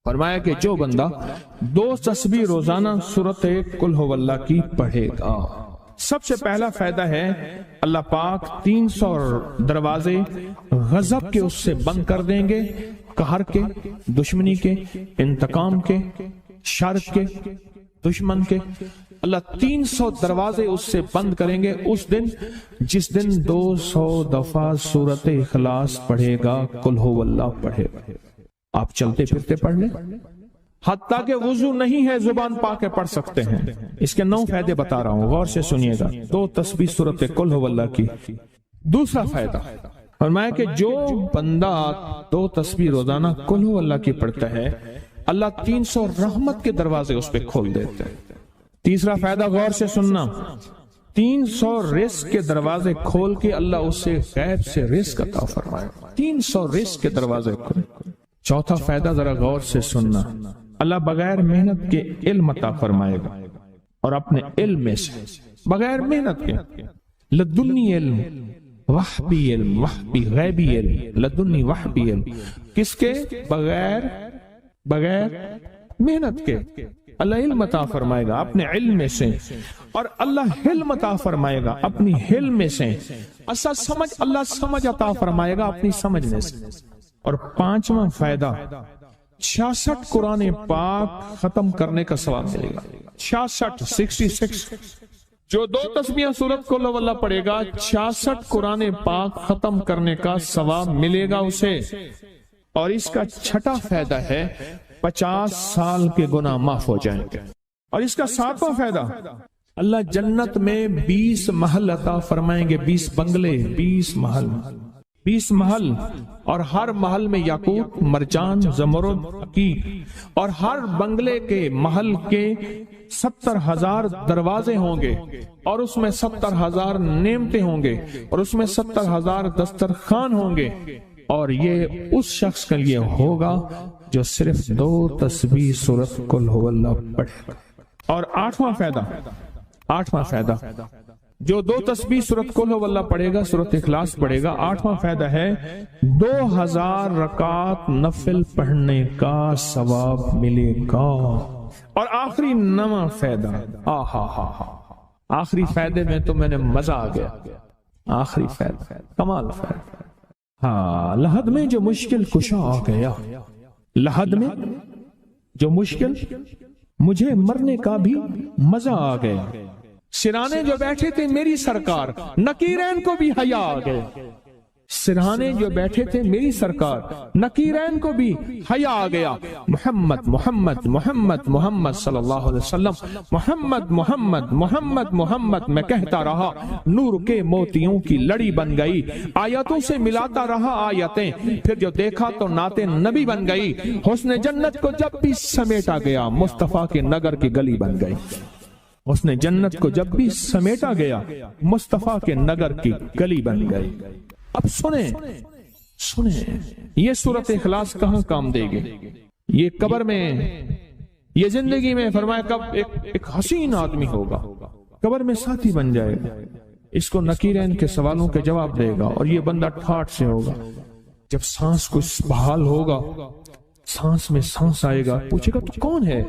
فرمایا کہ جو بندہ 2 تسبیح روزانہ سورت قل ہو اللہ کی پڑھے گا، سب سے پہلا فائدہ ہے اللہ پاک 300 دروازے غضب کے اس سے بند کر دیں گے، قہر کے، دشمنی کے، انتقام کے، شر کے، دشمن کے۔ اللہ 300 دروازے اس سے بند کریں گے اس دن جس دن 200 دفعہ سورت اخلاص پڑھے گا، قل ہو اللہ پڑھے گا۔ آپ چلتے پھرتے پڑھ لیں، حتیٰ کہ وضو نہیں ہے زبان پاک کے پڑھ سکتے ہیں۔ اس کے 9 فائدے بتا رہا ہوں، غور سے سنیے گا۔ 2 تسبیح سورت قل ہو اللہ کی۔ دوسرا فائدہ فرمایا کہ جو بندہ 2 تسبیح روزانہ قل ہو اللہ کی پڑھتا ہے، اللہ 300 رحمت کے دروازے اس پہ کھول دیتے ہیں۔ تیسرا فائدہ غور سے سننا، 300 رزق کے دروازے کھول کے اللہ اس سے غیب سے رزق عطا فرمائے، 300 رزق کے دروازے کھول۔ چوتھا فائدہ ذرا غور سے سننا، اللہ بغیر محنت کے علم عطا فرمائے گا، اور اپنے علم میں سے بغیر محنت کے، لدنی علم، وحبی علم، وحبی غیبی علم، لدنی وحبی علم، کس کے؟ بغیر محنت کے اللہ علم عطا فرمائے گا اپنے علم میں سے، اور اللہ حلم عطا فرمائے گا اپنی حلم میں سے، اللہ سمجھ عطا فرمائے گا اپنی سمجھ میں سے۔ اور 5واں فائدہ 66 قرآن پاک ختم کرنے کا ثواب ملے گا۔ 66 جو 2 تسبیح سورت قل ہو اللہ پڑھے گا، 66 قرآن پاک ختم کرنے کا ثواب ملے گا اسے۔ اور اس کا 6واں فائدہ ہے 50 سال کے گناہ معاف ہو جائیں گے۔ اور اس کا 7واں فائدہ، اللہ جنت میں 20 محل عطا فرمائیں گے، 20 بنگلے، 20 محل، اور ہر محل میں یاقوت، مرجان، زمرد، عقیق، اور ہر بنگلے کے محل کے 70,000 دروازے ہوں گے، اور اس میں 70,000 نعمتیں ہوں گے، اور اس میں 70,000 دسترخوان ہوں گے، اور یہ اس شخص کے لیے ہوگا جو صرف 2 تسبیح سورت قل ہو اللہ پڑھے۔ اور 8واں فائدہ جو 2 تسبیح سورت قل ہو اللہ پڑھے گا، سورت اخلاص پڑھے گا، 8واں فائدہ ہے 2000 رکعت نفل پڑھنے کا ثواب ملے گا۔ اور آخری 9واں فائدہ، آخری فائدے میں تو میں نے مزہ آ گیا، آخری فائدہ کمال فائدہ۔ لحد میں جو مشکل کشا آ گیا، لحد میں جو مشکل، مجھے مرنے کا بھی مزہ آ گیا، سرانے جو بیٹھے تھے میری سرکار، نکیرین کو بھی حیا آ گئے، سرہانے جو بیٹھے تھے میری سرکار، نکیرین کو بھی حیا آ گیا۔ محمد محمد محمد محمد صلی اللہ علیہ وسلم، محمد محمد محمد محمد میں کہتا رہا، نور کے موتیوں کی لڑی بن گئی، آیتوں سے ملاتا رہا آیتیں، پھر جو دیکھا تو نعت نبی بن گئی، حسن جنت کو جب بھی سمیٹا گیا، مصطفیٰ کے نگر کی گلی بن گئی، حسن جنت کو جب بھی سمیٹا گیا، مصطفیٰ کے نگر کی گلی بن گئی۔ اب سنیں یہ سورت اخلاص کہاں کام دے گی؟ یہ قبر میں، یہ زندگی میں، فرمایا کب ایک حسین آدمی ہوگا، قبر میں ساتھی بن جائے گا، اس کو نکیرین کے سوالوں کے جواب دے گا، اور یہ بندہ ٹھاٹ سے ہوگا۔ جب سانس کو بحال ہوگا، سانس میں سانس آئے گا، پوچھے گا تو کون ہے؟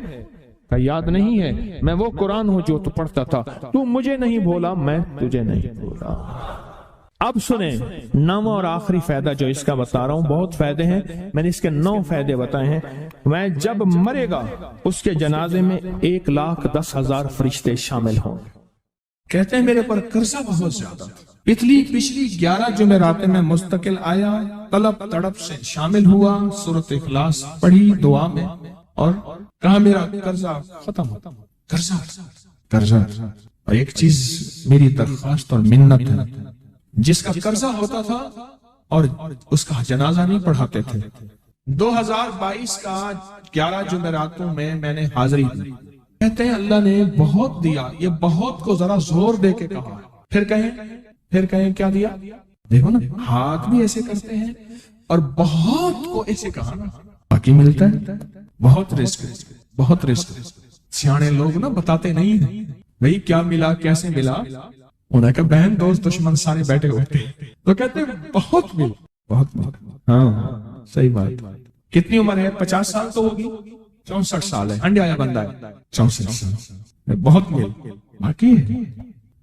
یاد نہیں ہے، میں وہ قرآن ہوں جو تو پڑھتا تھا، تو مجھے نہیں بھولا، میں تجھے نہیں بھولا۔ اب سنیں 9واں اور آخری فائدہ جو اس کا بتا رہا ہوں، بہت فائدے ہیں، میں نے اس کے 9 فائدے بتائے ہیں۔ میں جب مرے گا اس کے جنازے میں 1,10,000 فرشتے شامل ہوں گے۔ کہتے ہیں میرے پر قرضہ بہت زیادہ، پچھلی 11 جمعراتیں میں مستقل آیا، طلب تڑپ سے شامل ہوا، سورت اخلاص پڑھی دعا میں، اور کہا میرا قرضہ ختم ہوتا، قرضہ۔ اور ایک چیز میری درخواست اور منت ہے، جس کا قرضہ ہوتا تھا اور اس کا جنازہ نہیں پڑھاتے تھے، 2022 کا 11 جمعراتوں میں نے حاضری دی۔ کہتے ہیں اللہ نے بہت دیا، یہ بہت کو ذرا زور دے کے کہا، پھر کہیں کیا دیا؟ دیکھو نا، ہاتھ بھی ایسے کرتے ہیں اور بہت کو ایسے کہا، باقی ملتا ہے، بہت رزق۔ سیانے لوگ نا بتاتے نہیں ہیں بھئی کیا ملا، کیسے ملا، انہیں کہا بہن دوست دشمن سارے بیٹھے ہوتے ہیں تو کہتے ہیں بہت ملا، بہت۔ ہاں صحیح بات، کتنی عمر ہے؟ 50 سال تو ہوگی، 64 سال ہے، انڈیا بندہ ہے 64 سال، بہت باقی ہے،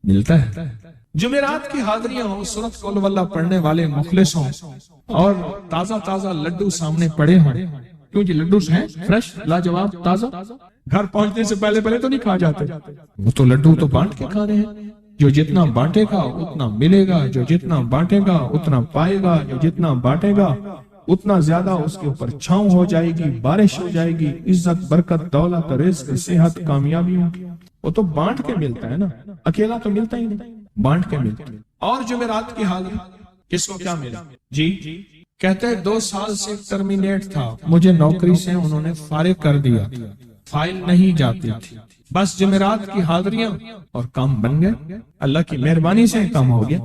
ملتا ہے۔ جمعرات کی حاضریاں ہوں، سورت قل واللہ پڑھنے والے مخلص ہوں، اور تازہ تازہ لڈو سامنے پڑے ہوں، کیوں جی لڈو ہیں فریش لاجواب تازہ، گھر پہنچنے سے پہلے تو نہیں کھا جاتے، وہ تو لڈو تو بانٹ کے کھانے ہیں، جو جتنا بانٹے گا اتنا ملے گا، جو جتنا بانٹے گا اتنا پائے گا، جو جتنا بانٹے گا اتنا زیادہ اس کے اوپر چھاؤں ہو جائے گی، بارش ہو جائے گی، عزت، برکت، دولت، رزق، صحت، کامیابی ہوگی۔ وہ تو بانٹ کے ملتا ہے نا، اکیلا تو ملتا ہی نہیں، بانٹ کے ملتا ہے۔ اور جمعرات کی حاضری کس کو کیا ملا؟ جی کہتے ہیں 2 سال سے ٹرمینیٹ تھا، مجھے نوکری سے انہوں نے فارغ کر دیا تھا، فائل نہیں جاتی تھی، بس جمعرات کی حاضریاں اور کام بن گئے، اللہ کی مہربانی سے کام ہو گیا۔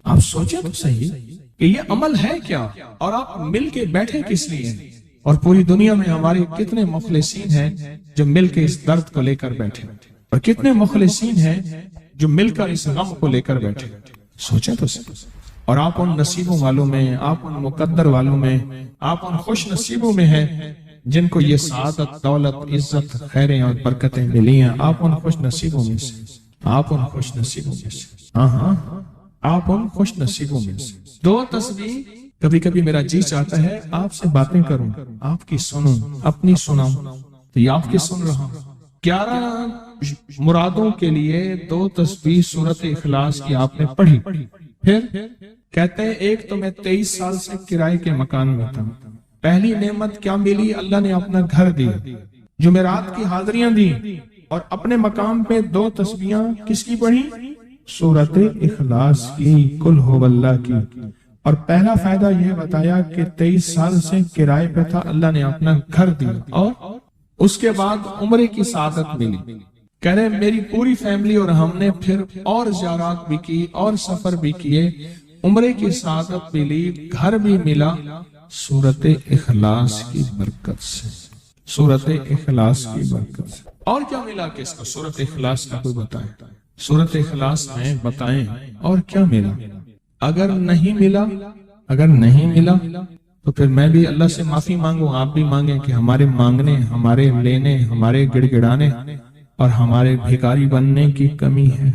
آپ سوچیں تو صحیح کہ یہ عمل ہے کیا، اور آپ مل کے بیٹھے کس لیے، اور پوری دنیا میں ہمارے کتنے مخلصین ہیں جو مل کے اس درد کو لے کر بیٹھے، اور کتنے مخلصین ہیں جو مل کر اس غم کو لے کر بیٹھے، سوچیں تو صحیح۔ اور آپ ان نصیبوں والوں میں، آپ ان مقدر والوں میں، آپ ان خوش نصیبوں میں ہیں جن کو یہ سعادت، دولت، عزت، خیریں اور برکتیں ملی ہیں، آپ ان خوش نصیبوں میں سے، آپ ان خوش نصیبوں میں سے، ہاں آپ ان خوش نصیبوں میں سے۔ 2 تسبیح، کبھی کبھی میرا جی چاہتا ہے آپ سے باتیں کروں، آپ کی سنوں، اپنی سناؤں، تو یہ آپ کی سن رہا ہوں۔ 11 مرادوں کے لیے 2 تسبیح سورت اخلاص کی آپ نے پڑھی، پھر کہتے ہیں ایک تو میں 23 سال سے کرائے کے مکان میں تھا، پہلی نعمت کیا ملی؟ اللہ نے اپنا گھر دیا، جمعرات کی حاضریاں دی، اور اپنے مقام پہ 2 تسبیحاں کس کی پڑھی؟ سورت اخلاص کی، قل ہو اللہ کی۔ اور پہلا فائدہ یہ بتایا کہ 23 سال سے کرائے پہ تھا، اللہ نے اپنا گھر دیا، اور اس کے بعد عمرے کی سعادت ملی۔ کہہ رہے میری پوری فیملی اور ہم نے پھر اور زیارات بھی کی اور سفر بھی کیے، عمرے کی سعادت ملی، گھر بھی ملا، سورت اخلاص کی برکت سے، سورت اخلاص کی برکت سے۔ اور کیا ملا کس کو؟ سورت اخلاص کا کوئی بتائیں، سورت اخلاص میں بتائیں اور کیا ملا؟ اگر نہیں ملا تو پھر میں بھی اللہ سے معافی مانگوں، آپ بھی مانگیں کہ ہمارے مانگنے، ہمارے لینے، ہمارے گڑ گڑانے اور ہمارے بھیکاری بننے کی کمی ہے۔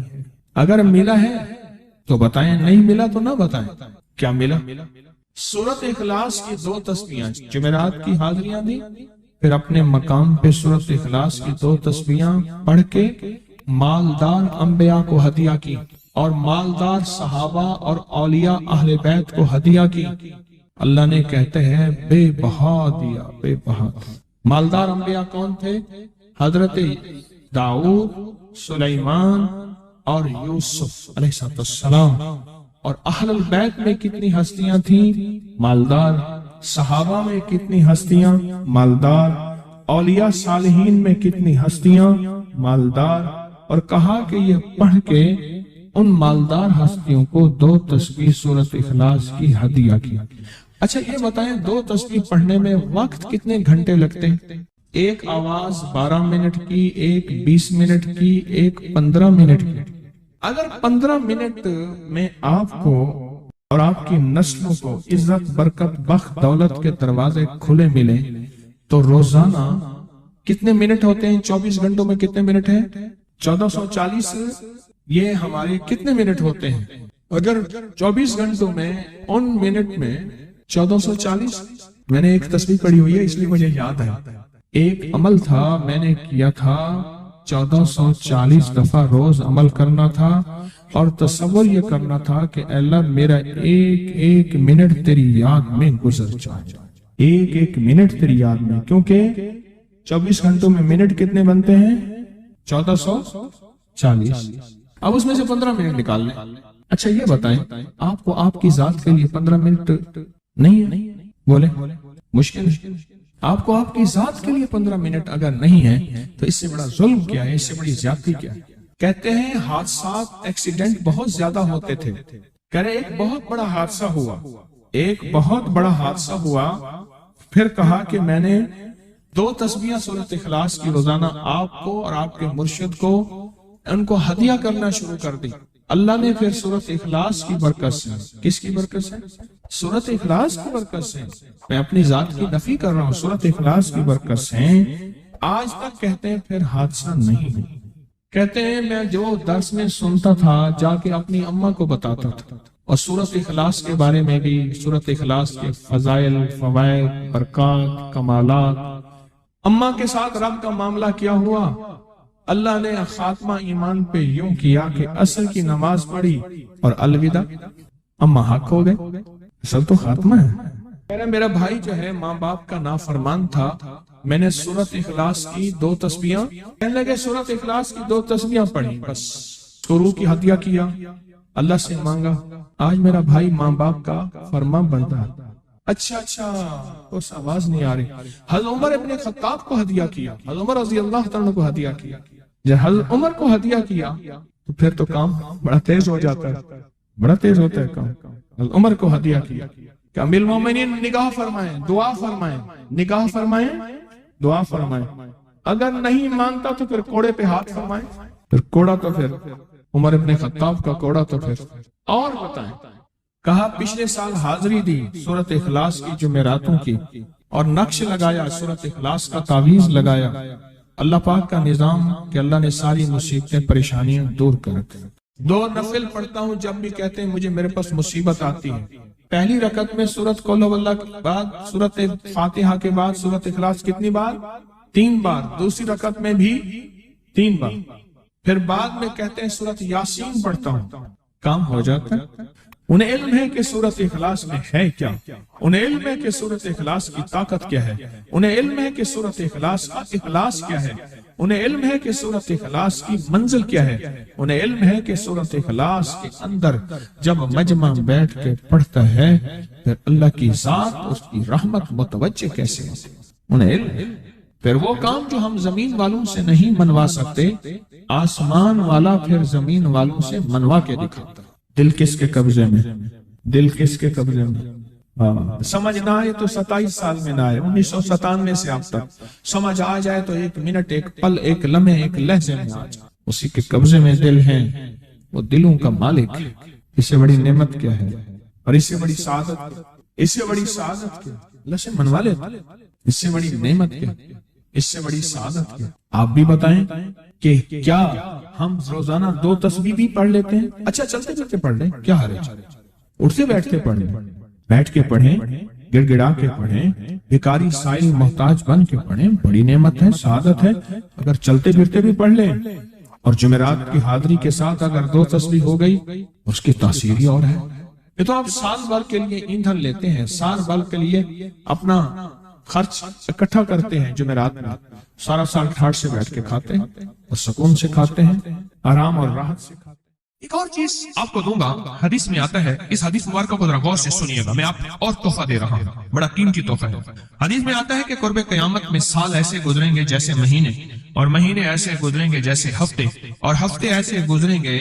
اگر ملا ہے تو بتائیں، نہیں ملا تو نہ بتائیں۔ کیا ملا؟ سورت اخلاص کی 2 تسبیحاں، جمعرات کی حاضریاں دی، پھر اپنے مقام پہ سورت اخلاص کی 2 تسبیحاں پڑھ کے مالدار انبیاء کو ہدیہ کی، اور مالدار صحابہ اور اولیاء اہل بیت کو ہدیہ کی۔ اللہ نے کہتے ہیں بے بہا دیا، بے بہا۔ مالدار انبیاء کون تھے؟ حضرت داؤد، سلیمان اور یوسف علیہ السلام۔ اور اہل البیت میں کتنی ہستیاں تھیں؟ مالدار۔ صحابہ میں کتنی ہستیاں؟ مالدار۔ اولیاء صالحین میں کتنی ہستیاں؟ مالدار۔ اور کہا کہ یہ پڑھ کے ان مالدار ہستیوں کو 2 تسبیح سورت اخلاص کی ہدیہ کیا۔ اچھا یہ بتائیں 2 تسبیح پڑھنے میں وقت کتنے گھنٹے لگتے ہیں؟ ایک آواز 12 منٹ کی، ایک 20 منٹ کی، ایک 15 منٹ کی۔ اگر 15 منٹ میں آپ کو اور آپ کی نسلوں کو عزت، برکت، بخت، دولت کے دروازے کھلے ملے تو روزانہ کتنے منٹ ہوتے ہیں؟ 24 گھنٹوں میں کتنے منٹ ہیں؟ 1440۔ یہ ہمارے کتنے منٹ ہوتے ہیں؟ اگر 24 گھنٹوں میں ان منٹ میں 1440، میں نے ایک تسبیح پڑھی ہوئی ہے اس لیے مجھے یاد ہے، ایک عمل تھا میں نے کیا تھا، 1440 دفعہ روز عمل کرنا تھا، اور تصور یہ کرنا تھا کہ اے اللہ میرا ایک ایک منٹ تیری یاد میں گزر جائے، ایک ایک منٹ تیری یاد میں، کیونکہ 24 گھنٹوں میں منٹ کتنے بنتے ہیں؟ 1440۔ اب اس میں سے 15 منٹ نکال لیں۔ اچھا یہ بتائیں آپ کو آپ کی ذات کے لیے 15 منٹ نہیں ہے؟ بولے مشکل ہے۔ آپ کو آپ کی ذات کے لیے 15 منٹ اگر نہیں ہے تو اس سے بڑا ظلم کیا ہے، اس سے بڑی زیادتی کیا ہے؟ کہتے ہیں حادثات، ایکسیڈنٹ بہت زیادہ ہوتے تھے۔ کہہ رہے ایک بہت بڑا حادثہ ہوا، ایک بہت بڑا حادثہ ہوا، پھر کہا کہ میں نے 2 تسبیحاں سورۃ اخلاص کی روزانہ آپ کو اور آپ کے مرشد کو ان کو ہدیہ کرنا شروع کر دی۔ اللہ نے پھر سورۃ اخلاص کی برکت سے، کس کی برکت سے؟ سورۃ اخلاص کی برکت سے، میں اپنی ذات کی نفی کر رہا ہوں، سورۃ اخلاص کی برکت سے آج تک کہتے ہیں پھر حادثہ نہیں ہے۔ کہتے ہیں میں جو درس میں سنتا تھا جا کے اپنی اماں کو بتاتا تھا، اور سورۃ اخلاص کے بارے میں بھی، سورۃ اخلاص کے فضائل، فوائد، برکات، کمالات، اماں کے ساتھ رب کا معاملہ کیا ہوا۔ اللہ نے خاتمہ ایمان پہ یوں کیا کہ عصر کی نماز پڑھی اور الوداع، اماں حق ہو گئے، اصل تو خاتمہ ہے۔ میرا بھائی جو ہے ماں باپ کا نافرمان تھا، میں نے سورۃ اخلاص کی 2 تسبیحاں، کہنے لگے سورۃ اخلاص کی 2 تسبیحاں پڑھی، بس شروع کی ہدیہ کیا، اللہ سے مانگا، آج میرا بھائی ماں باپ کا فرما بردار۔ اچھا اس آواز نہیں آ رہی۔ حضرت عمر ابن خطاب کو ہدیہ کیا، حضرت عمر رضی اللہ تعالیٰ کو ہدیہ کیا، جب حضرت عمر کو ہدیہ کیا تو پھر تو کام بڑا تیز ہو جاتا ہے، بڑا تیز ہوتا ہے کام۔ حضرت عمر کو ہدیہ کیا کہ امیر المومنین نگاہ فرمائیں، دعا فرمائیں، نگاہ فرمائیں، دعا فرمائیں، اگر نہیں مانتا تو پھر کوڑے پہ ہاتھ فرمائیں، پھر کوڑا تو پھر عمر ابن خطاب کا کوڑا تو پھر اور بتائیں۔ کہا پچھلے سال حاضری دی سورۃ اخلاص کی جمعراتوں کی، اور نقش لگایا سورۃ اخلاص کا، تعویذ لگایا، اللہ پاک کا نظام کہ اللہ نے ساری مصیبتیں پریشانیاں دور کر دی۔ 2 نفل پڑھتا ہوں جب بھی کہتے ہیں مجھے میرے پاس مصیبت آتی ہے، پہلی رکعت میں سورۃ قل ہو اللہ کے بعد، سورۃ فاتحہ کے بعد سورۃ اخلاص کتنی بار؟ 3 بار، دوسری رکعت میں بھی 3 بار، پھر بعد میں کہتے ہیں سورۃ یاسین پڑھتا ہوں، کام ہو جاتا ہے۔ انہیں علم ہے کہ سورۃ اخلاص میں ہے کیا، انہیں علم ہے کہ سورۃ اخلاص کی طاقت کیا ہے، انہیں علم ہے کہ سورۃ اخلاص کا اخلاص کیا ہے، انہیں علم ہے کہ سورۃ اخلاص کی منزل کیا ہے، انہیں علم ہے کہ سورۃ اخلاص کے اندر جب مجمع بیٹھ کے پڑھتا ہے پھر اللہ کی ذات، اس کی رحمت متوجہ کیسے ہوتی ہے، انہیں علم۔ پھر وہ کام جو ہم زمین والوں سے نہیں منوا سکتے، آسمان والا پھر زمین والوں سے منوا کے دکھاتا۔ دل کس کے قبضے میں؟ دل کس کے قبضے میں؟ سمجھ نہ آئے تو 27 سال میں نہ آئے، 1997 سے اب تک سمجھ آ جائے تو 1 منٹ، 1 پل، 1 لمحے، 1 لہجے میں آ جائے، اسی کے قبضے میں دل ہیں، وہ دلوں کا مالک ہے۔ اس سے بڑی نعمت کیا ہے، اور اس سے بڑی سعادت، اس سے بڑی سعادت کیا؟ اللہ سے منوا لے، اس سے بڑی نعمت کیا، اس سے بڑی سعادت کیا؟ آپ بھی بتائیں کہ کیا ہم روزانہ 2 تسبیح بھی پڑھ لیتے ہیں؟ اچھا چلتے چلتے پڑھ لیں، کیا حرج، اٹھتے بیٹھتے پڑھ لیں، بیٹھ کے پڑھیں، گڑ گڑا کے پڑھیں، بھکاری سائل محتاج بن کے پڑھیں، بڑی نعمت ہے، سعادت ہے۔ اگر چلتے پھرتے بھی پڑھ لیں، اور جمعرات کی حاضری کے ساتھ اگر 2 تسبیح ہو گئی، اس کی تاثیر ہی اور ہے۔ یہ تو آپ سال بھر کے لیے ایندھن لیتے ہیں، سال بھر کے لیے اپنا خرچ اکٹھا کرتے ہیں، جمعرات میں سارا سال ٹھاٹ سے بیٹھ کے کھاتے ہیں، اور سکون سے کھاتے ہیں، آرام اور راحت سے کھاتے ہیں۔ ایک اور چیز آپ کو دوں گا، حدیث میں آتا ہے، اس حدیث مبارکہ کو ذرا غور سے سنیے گا، میں آپ اور تحفہ دے رہا ہوں، بڑا قیمتی تحفہ ہے۔ حدیث میں آتا ہے کہ قرب قیامت میں سال ایسے گزریں گے جیسے مہینے، اور مہینے ایسے گزریں گے جیسے ہفتے، اور ہفتے ایسے گزریں گے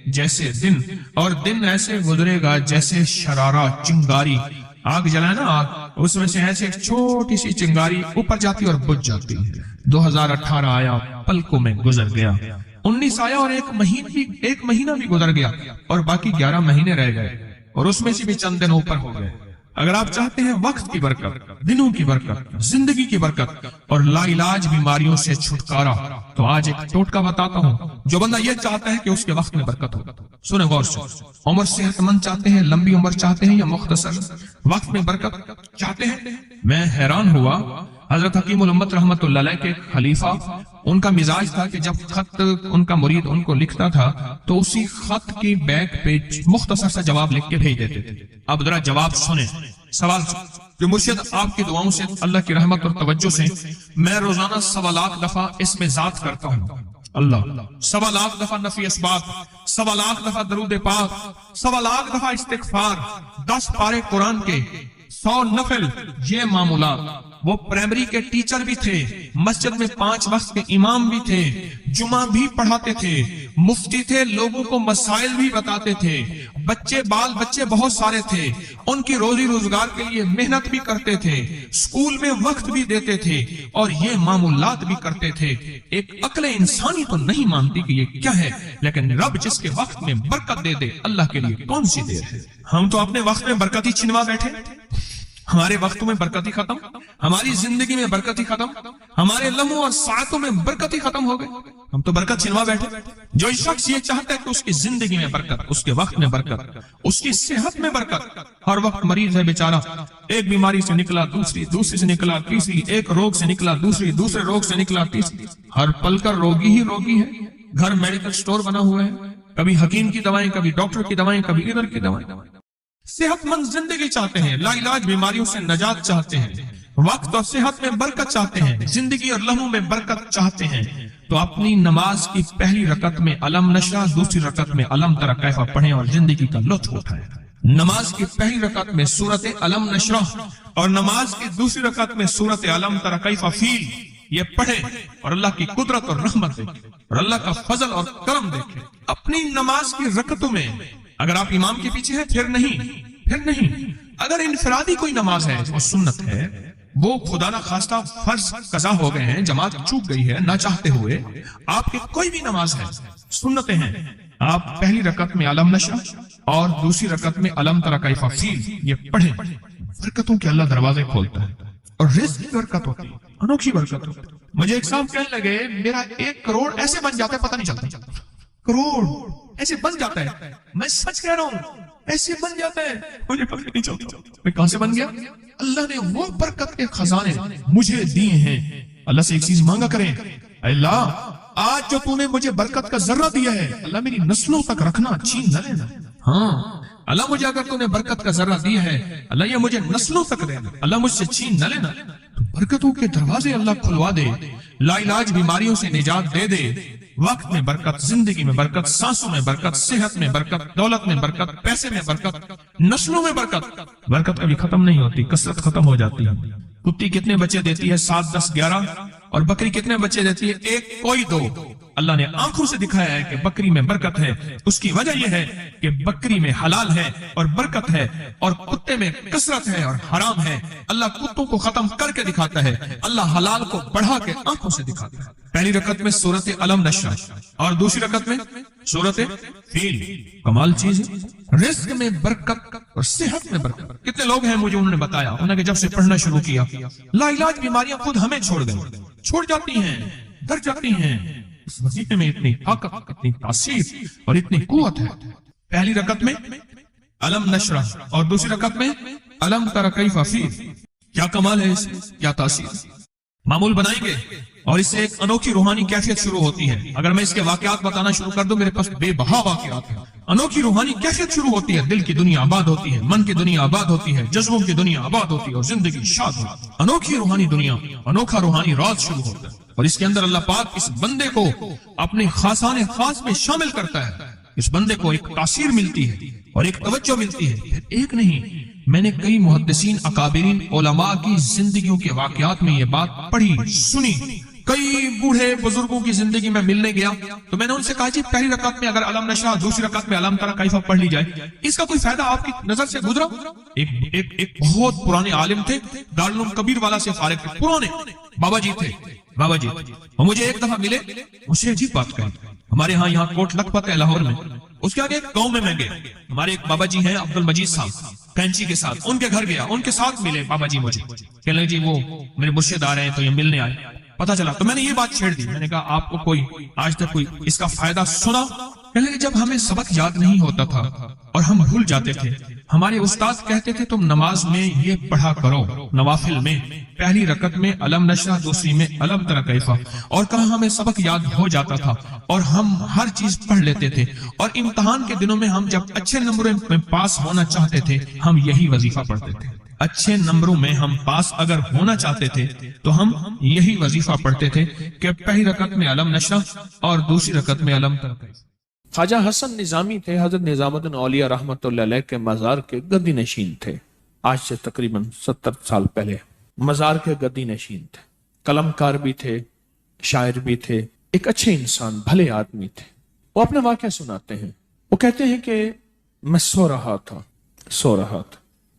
جیسے دن، اور دن ایسے گزرے گا جیسے شرارہ، چنگاری، آگ جلائے نا آگ، اس میں سے ایسے ایک چھوٹی سی چنگاری اوپر جاتی اور بجھ جاتی۔ 2018 آیا، پلکوں میں گزر گیا، 19 آیا اور ایک مہینہ بھی گزر گیا، اور باقی 11 مہینے رہ گئے، اور اس میں سے بھی چند دن اوپر ہو گئے۔ اگر آپ چاہتے ہیں وقت کی برکت، دنوں کی برکت، زندگی کی برکت اور لا علاج بیماریوں سے چھٹکارا، تو آج ایک ٹوٹکا بتاتا ہوں۔ جو بندہ یہ چاہتا ہے کہ اس کے وقت میں برکت ہو، سنیں غور سے، عمر صحت مند چاہتے ہیں، لمبی عمر چاہتے ہیں، یا مختصر وقت میں برکت چاہتے ہیں؟ میں حیران ہوا، حضرت حکیم الامت رحمت اللہ علیہ کے خلیفہ، ان کا مزاج تھا کہ جب خط ان کا مرید ان کو لکھتا تھا تو اسی خط کی بیک پہ مختصر سا جواب لکھ کے بھیج دیتے تھے۔ اب ذرا جواب سنیں، سوال جو مرشد آپ کی دعاؤں سے، اللہ کی رحمت اور توجہ سے میں روزانہ 1.25 لاکھ دفعہ اس میں ذات کرتا ہوں، اللہ 1.25 لاکھ دفعہ نفی اسبات، 1.25 لاکھ دفعہ درود پاک، 1.25 لاکھ دفعہ استغفار، 10 پارے قرآن کے، 100 نفل، یہ معمولات وہ پرائمری کے ٹیچر بھی تھے، مسجد میں 5 وقت کے امام بھی تھے، جمعہ بھی پڑھاتے تھے، مفتی تھے، لوگوں کو مسائل بھی بتاتے تھے، بال بچے بہت سارے تھے، ان کی روزی روزگار کے لیے محنت بھی کرتے تھے، اسکول میں وقت بھی دیتے تھے اور یہ معمولات بھی کرتے تھے۔ ایک عقل انسانی تو نہیں مانتی کہ یہ کیا ہے، لیکن رب جس کے وقت میں برکت دے دے، اللہ کے لیے کون سی دیر ہے؟ ہم تو اپنے وقت میں برکت ہی چھنوا بیٹھے، ہمارے وقتوں میں برکت ہی ختم، ہماری زندگی میں برکت ہی ختم، ہمارے لمحوں اور ساعتوں میں برکت ہی ختم ہو گئے، ہم تو برکت چھنوا بیٹھے۔ جو شخص یہ چاہتا ہے کہ اس کی زندگی میں برکت، اس کے وقت میں برکت، اس کی صحت میں برکت، ہر وقت مریض ہے بیچارہ، ایک بیماری سے نکلا دوسری، دوسری سے نکلا تیسری، ایک روگ سے نکلا دوسری، دوسرے روگ سے نکلا تیسری، ہر پل کا روگی ہی روگی ہے، گھر میڈیکل سٹور بنا ہوا ہے، کبھی حکیم کی دوائیں، کبھی ڈاکٹر کی دوائیں، کبھی ادھر کی دوائیں۔ صحت مند زندگی چاہتے ہیں، لا علاج بیماریوں سے نجات چاہتے ہیں، وقت اور صحت میں برکت چاہتے ہیں، زندگی اور لمحوں میں برکت چاہتے ہیں، تو اپنی نماز کی پہلی رکعت میں علم نشرح، دوسری رکعت میں علم تری کیف پڑھیں اور زندگی کا لطف اٹھائیں۔ نماز کی پہلی رکعت میں سورت علم نشرح اور نماز کی دوسری رکعت میں سورت علم تری کیف فیل یہ پڑھیں اور اللہ کی قدرت اور رحمت دیکھیں اور اللہ کا فضل اور کرم دیکھیں۔ اپنی نماز کی رکعتوں میں اگر آپ امام کے پیچھے ہیں پھر نہیں، اگر انفرادی کوئی نماز ہے وہ سنت ہے، وہ خدا نہ خواستہ فرض قضا ہو گئے ہیں، جماعت چوک گئی ہے نہ چاہتے ہوئے، آپ کی کوئی بھی نماز ہے، سنتیں ہیں، آپ پہلی رکعت میں علم نشرح اور دوسری رکعت میں علم تری کیف فیل یہ پڑھیں، برکتوں کے اللہ دروازے کھولتا ہے اور رزق کی برکت ہوتی ہے، انوکھی برکت ہوتی ہے۔ مجھے ایک صاحب کہنے لگے میرا 1 کروڑ ایسے بن جاتا ہے، پتہ نہیں چلتا، کروڑ ایسے بن جاتا ہے، میں سچ کہہ رہا ہوں ایسے بن جاتا ہے، مجھے پتہ نہیں چلتا میں کہاں سے بن گیا۔ اللہ نے وہ برکت کے خزانے مجھے دیے ہیں۔ اللہ سے ایک چیز مانگا کریں، اللہ آج جو تو نے مجھے برکت کا ذرہ دیا ہے اللہ میری نسلوں تک رکھنا، چھین نہ لینا۔ ہاں اللہ مجھے اگر تو نے برکت کا ذرہ دیا ہے اللہ یہ مجھے نسلوں تک دینا، اللہ مجھ سے چھین نہ لینا۔ تو برکتوں کے دروازے اللہ کھلوا دے، لا علاج بیماریوں سے نجات دے دے، وقت میں برکت، زندگی میں برکت، سانسوں میں برکت، صحت میں برکت، دولت میں برکت، پیسے میں برکت، نسلوں میں برکت۔ برکت کبھی ختم نہیں ہوتی، کثرت ختم ہو جاتی ہے۔ کتی کتنے بچے دیتی ہے؟ 7 10 11، اور بکری کتنے بچے دیتی ہے؟ 1 کوئی 2۔ اللہ نے آنکھوں سے دکھایا ہے کہ بکری میں برکت ہے، اس کی وجہ یہ ہے کہ بکری میں حلال ہے اور برکت ہے، اور کتے میں کثرت ہے اور حرام ہے۔ اللہ کتوں کو ختم کر کے دکھاتا ہے، اللہ حلال کو بڑھا کے آنکھوں سے دکھاتا ہے۔ پہلی رکعت میں سورت علم نشرح اور دوسری رکعت میں سورت فیل، کمال چیز ہے۔ رزق میں برکت اور صحت میں برکت۔ کتنے لوگ ہیں مجھے انہوں نے بتایا، انہوں نے جب سے پڑھنا شروع کیا لا علاج بیماریاں خود ہمیں چھوڑ گئیں، چھوڑ جاتی ہیں، ڈر جاتی ہیں۔ اس وظیفے میں اتنی طاقت، اتنی تاثیر اور اتنی قوت ہے۔ پہلی رکعت میں علم نشرح اور دوسری رکعت میں علم تری کیف فیل، کیا کمال ہے اس میں، کیا تاثیر۔ معمول بنائیں گے اور اس سے ایک انوکھی روحانی کیفیت شروع ہوتی ہے۔ اگر میں اس کے واقعات بتانا شروع کر دوں میرے پاس بے بہا واقعات ہیں۔ انوکھی روحانی کیفیت شروع ہوتی ہے، دل کی دنیا آباد ہوتی ہے، من کی دنیا آباد ہوتی ہے، جذبوں کی دنیا آباد ہوتی ہے اور زندگی شاد ہوتی ہے۔ انوکھی روحانی دنیا، انوکھا روحانی راز شروع ہوتا ہے، اور اس کے اندر اللہ پاک اس بندے کو اپنے خاصان خاص میں شامل کرتا ہے۔ اس بندے کو ایک تاثیر ملتی ہے اور ایک توجہ ملتی ہے۔ پھر ایک نہیں، میں نے کئی محدثین، اکابرین، علماء کی زندگیوں کے واقعات میں یہ بات پڑھی، سنی۔ کئی بوڑھے بزرگوں کی زندگی میں ملنے گیا تو میں نے ان سے کہا جی پہلی رکعت میں اگر علم نشرح، دوسری رکعت میں علم تری کیف پڑھ لی جائے، اس کا کوئی فائدہ آپ کی نظر سے گزرا؟ ایک بہت پرانے عالم تھے، دارالعلوم کبیر والا سے فارغ تھے، پرانے بابا جی تھے، بابا جی۔ وہ مجھے ایک دفعہ ملے، مجھے عجیب بات کہی، ہمارے ہاں یہاں کوٹ لکھپت ہے لاہور میں، اس کے آگے ایک گاؤں میں گیا، ہمارے ایک بابا جی ہیں عبد المجید صاحب کینچی کے ساتھ، ان کے گھر گیا، ان کے ساتھ ملے بابا جی، مجھے کہنے لگے جی وہ میرے مرشد آ رہے ہیں تو یہ ملنے آئے۔ پتا چلا تو میں نے یہ بات چھیڑ دی، میں نے کہا آپ کو کوئی آج تک کوئی اس کا فائدہ سنا؟ کہنے لگے جب ہمیں سبق یاد نہیں ہوتا تھا اور ہم بھول جاتے تھے، ہمارے استاد کہتے تھے تم نماز میں یہ پڑھا کرو، نوافل میں پہلی رکعت میں علم نشرح، دوسری میں علم تری کیف، اور کہا ہمیں سبق یاد ہو جاتا تھا اور ہم ہر چیز پڑھ لیتے تھے، اور امتحان کے دنوں میں ہم جب اچھے نمبروں میں پاس ہونا چاہتے تھے ہم یہی وظیفہ پڑھتے تھے، اچھے نمبروں میں ہم پاس اگر ہونا چاہتے تھے تو ہم یہی وظیفہ پڑھتے تھے کہ پہلی رکعت میں علم نشرح اور دوسری رکعت میں علم تری کیف۔ خواجہ حسن نظامی تھے، حضرت نظام الدین اولیاء رحمۃ اللہ علیہ کے مزار کے گدی نشین تھے، آج سے تقریباً 70 سال پہلے۔ مزار کے گدی نشین تھے، قلم کار بھی تھے، شاعر بھی تھے، ایک اچھے انسان، بھلے آدمی تھے۔ وہ اپنے واقعہ سناتے ہیں، وہ کہتے ہیں کہ میں سو رہا تھا،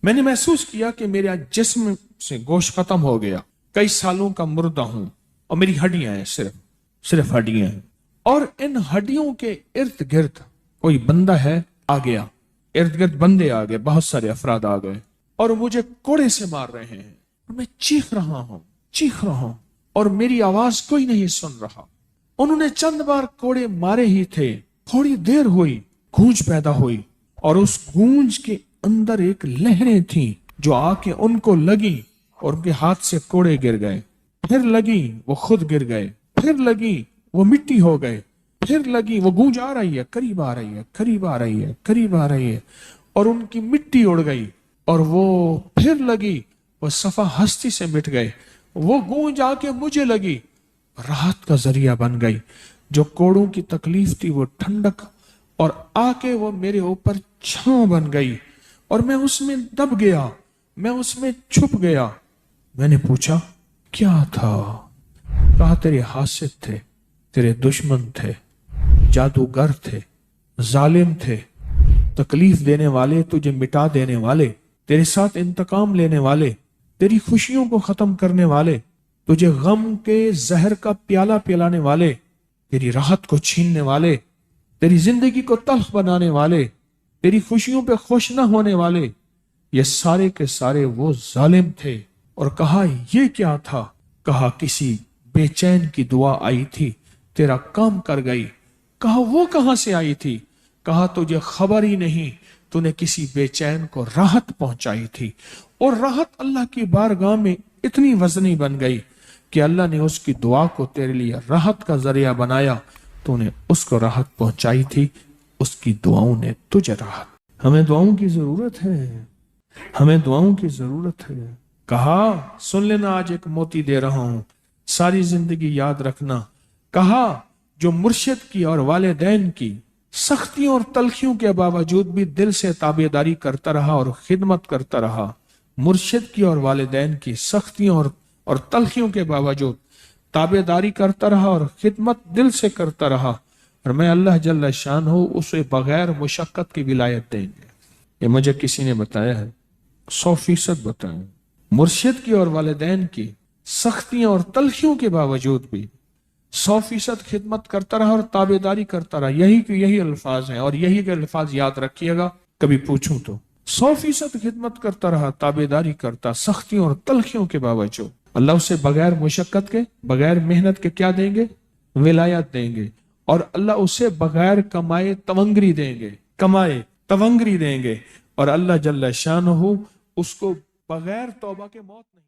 میں نے محسوس کیا کہ میرے جسم سے گوشت ختم ہو گیا، کئی سالوں کا مردہ ہوں، اور میری ہڈیاں ہیں، صرف ہڈیاں ہیں، اور ان ہڈیوں کے ارد گرد کوئی بندہ ہے آ گیا، ارد گرد بندے آ گئے، بہت سارے افراد آ گئے، اور مجھے کوڑے سے مار رہے ہیں، اور میں چیخ رہا ہوں اور میری آواز کوئی نہیں سن رہا۔ انہوں نے چند بار کوڑے مارے ہی تھے، تھوڑی دیر ہوئی، گونج پیدا ہوئی، اور اس گونج کے اندر ایک لہریں تھیں جو آ کے ان کو لگی اور ان کے ہاتھ سے کوڑے گر گئے، پھر لگی وہ خود گر گئے، پھر لگی وہ مٹی ہو گئے، پھر لگی وہ گونج آ رہی ہے، قریب آ رہی ہے، اور ان کی مٹی اڑ گئی، اور وہ پھر لگی وہ صفحہ ہستی سے مٹ گئے، وہ گونج آ کے مجھے لگی، راحت کا ذریعہ بن گئی، جو کوڑوں کی تکلیف تھی وہ ٹھنڈک، اور آ کے وہ میرے اوپر چھاؤں بن گئی، اور میں اس میں دب گیا، میں اس میں چھپ گیا۔ میں نے پوچھا کیا تھا؟ کہا تیرے حاسد تھے، تیرے دشمن تھے، جادوگر تھے، ظالم تھے، تکلیف دینے والے، تجھے مٹا دینے والے، تیرے ساتھ انتقام لینے والے، تیری خوشیوں کو ختم کرنے والے، تجھے غم کے زہر کا پیالہ پلانے والے، تیری راحت کو چھیننے والے، تیری زندگی کو تلخ بنانے والے، تیری خوشیوں پہ خوش نہ ہونے والے، یہ سارے کے سارے وہ ظالم تھے۔ اور کہا یہ کیا تھا؟ کہا کسی بے چین کی دعا آئی تھی، تیرا کام کر گئی۔ کہا وہ کہاں سے آئی تھی؟ کہا تجھے خبر ہی نہیں، تو نے کسی بے چین کو راحت پہنچائی تھی، اور راحت اللہ کی بارگاہ میں اتنی وزنی بن گئی کہ اللہ نے اس کی دعا کو تیرے لیے راحت کا ذریعہ بنایا، تو نے اس کو راحت پہنچائی تھی، اس کی دعاؤں نے تجھے راحت۔ ہمیں دعاؤں کی ضرورت ہے، کہا سن لینا، آج ایک موتی دے رہا ہوں، ساری زندگی یاد رکھنا۔ کہا جو مرشد کی اور والدین کی سختیوں اور تلخیوں کے باوجود بھی دل سے تابعداری کرتا رہا اور خدمت کرتا رہا، مرشد کی اور والدین کی سختیوں اور تلخیوں کے باوجود تابعداری کرتا رہا اور خدمت دل سے کرتا رہا، اور میں اللہ جل شان ہوں اسے بغیر مشقت کی ولایت دیں گے۔ یہ مجھے کسی نے بتایا ہے، 100% بتایا۔ مرشد کی اور والدین کی سختیاں اور تلخیوں کے باوجود بھی 100% خدمت کرتا رہا اور تابعداری کرتا رہا، یہی الفاظ ہیں، اور یہی کے الفاظ یاد رکھیے گا کبھی پوچھوں تو۔ 100% خدمت کرتا رہا، تابعداری کرتا، سختیوں اور تلخیوں کے باوجود، اللہ اسے بغیر مشقت کے، بغیر محنت کے کیا دیں گے؟ ولایت دیں گے، اور اللہ اسے بغیر کمائے تونگری دیں گے، اور اللہ جل شانہ اس کو بغیر توبہ کے موت نہیں